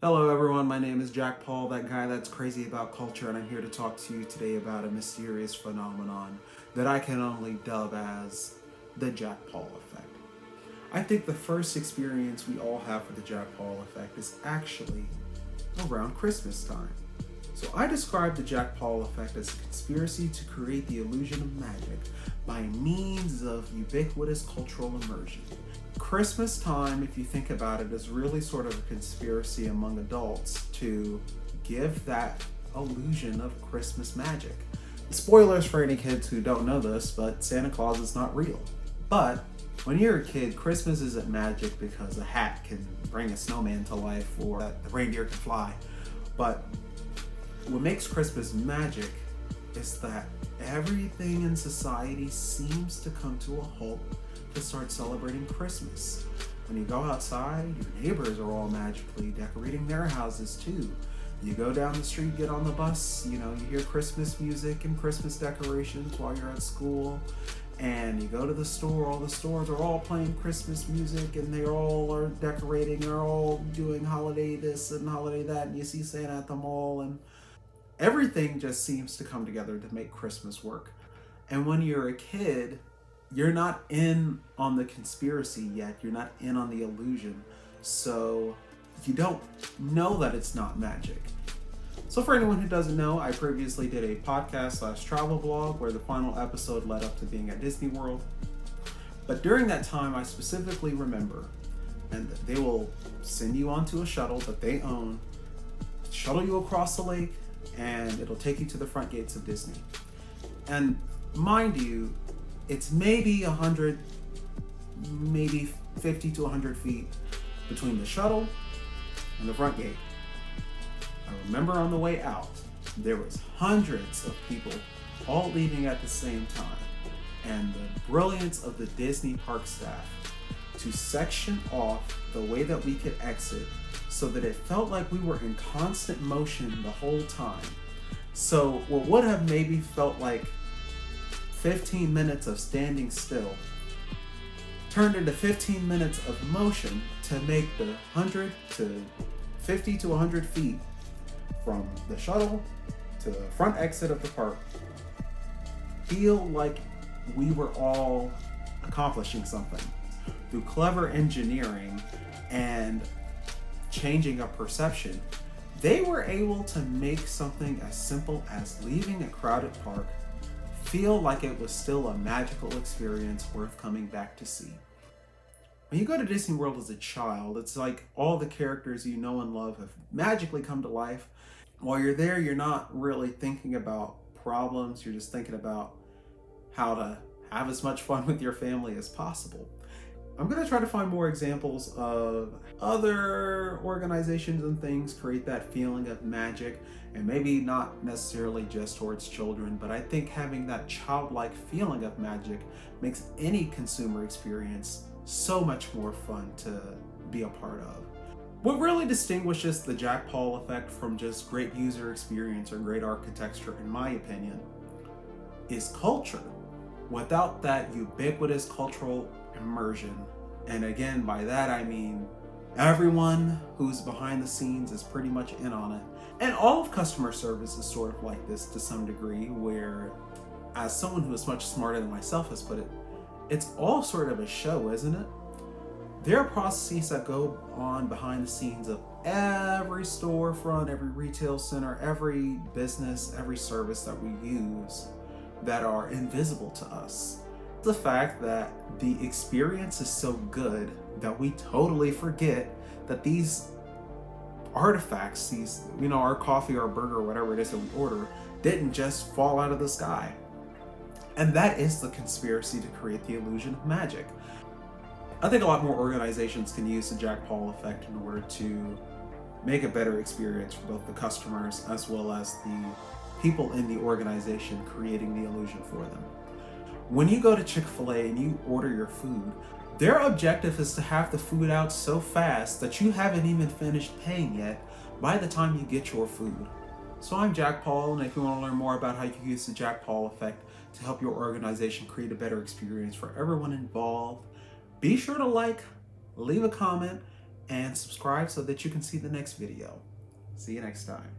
Hello everyone, my name is Jack Paul, that guy that's crazy about culture, and I'm here to talk to you today about a mysterious phenomenon that I can only dub as the Jack Paul effect. I think the first experience we all have with the Jack Paul effect is actually around Christmas time. So I describe the Jack Paul effect as a conspiracy to create the illusion of magic by means of ubiquitous cultural immersion. Christmas time, if you think about it, is really sort of a conspiracy among adults to give that illusion of Christmas magic. Spoilers for any kids who don't know this, but Santa Claus is not real. But when you're a kid, Christmas isn't magic because a hat can bring a snowman to life or that the reindeer can fly. But what makes Christmas magic is that everything in society seems to come to a halt to start celebrating Christmas. When you go outside, your neighbors are all magically decorating their houses too. You go down the street, get on the bus, you hear Christmas music and Christmas decorations while you're at school. And you go to the store, all the stores are all playing Christmas music and they all are decorating, they're all doing holiday this and holiday that, and you see Santa at the mall, and everything just seems to come together to make Christmas work. And when you're a kid, you're not in on the conspiracy yet. You're not in on the illusion. So you don't know that it's not magic. So for anyone who doesn't know, I previously did a podcast/travel blog where the final episode led up to being at Disney World. But during that time, I specifically remember, and they will send you onto a shuttle that they own, shuttle you across the lake, and it'll take you to the front gates of Disney. And mind you, it's maybe 100, maybe 50 to 100 feet between the shuttle and the front gate. I remember on the way out, there was hundreds of people all leaving at the same time. And the brilliance of the Disney park staff to section off the way that we could exit so that it felt like we were in constant motion the whole time. So what would have maybe felt like 15 minutes of standing still turned into 15 minutes of motion to make the 100 to 50 to 100 feet from the shuttle to the front exit of the park feel like we were all accomplishing something. Through clever engineering and changing of perception, they were able to make something as simple as leaving a crowded park feel like it was still a magical experience worth coming back to see. When you go to Disney World as a child, it's like all the characters you know and love have magically come to life. While you're there, you're not really thinking about problems, you're just thinking about how to have as much fun with your family as possible. I'm going to try to find more examples of other organizations and things create that feeling of magic, and maybe not necessarily just towards children, but I think having that childlike feeling of magic makes any consumer experience so much more fun to be a part of. What really distinguishes the Jack Paul effect from just great user experience or great architecture, in my opinion, is culture. Without that ubiquitous cultural immersion, and again, by that I mean everyone who's behind the scenes is pretty much in on it. And all of customer service is sort of like this to some degree, where, as someone who is much smarter than myself has put it, it's all sort of a show, isn't it? There are processes that go on behind the scenes of every storefront, every retail center, every business, every service that we use that are invisible to us. The fact that the experience is so good that we totally forget that these artifacts, these, our coffee or burger or whatever it is that we order, didn't just fall out of the sky. And that is the conspiracy to create the illusion of magic. I think a lot more organizations can use the Jack Paul effect in order to make a better experience for both the customers as well as the people in the organization creating the illusion for them. When you go to Chick-fil-A and you order your food, their objective is to have the food out so fast that you haven't even finished paying yet by the time you get your food. So I'm Jack Paul, and if you want to learn more about how you can use the Jack Paul effect to help your organization create a better experience for everyone involved, be sure to leave a comment, and subscribe so that you can see the next video. See you next time.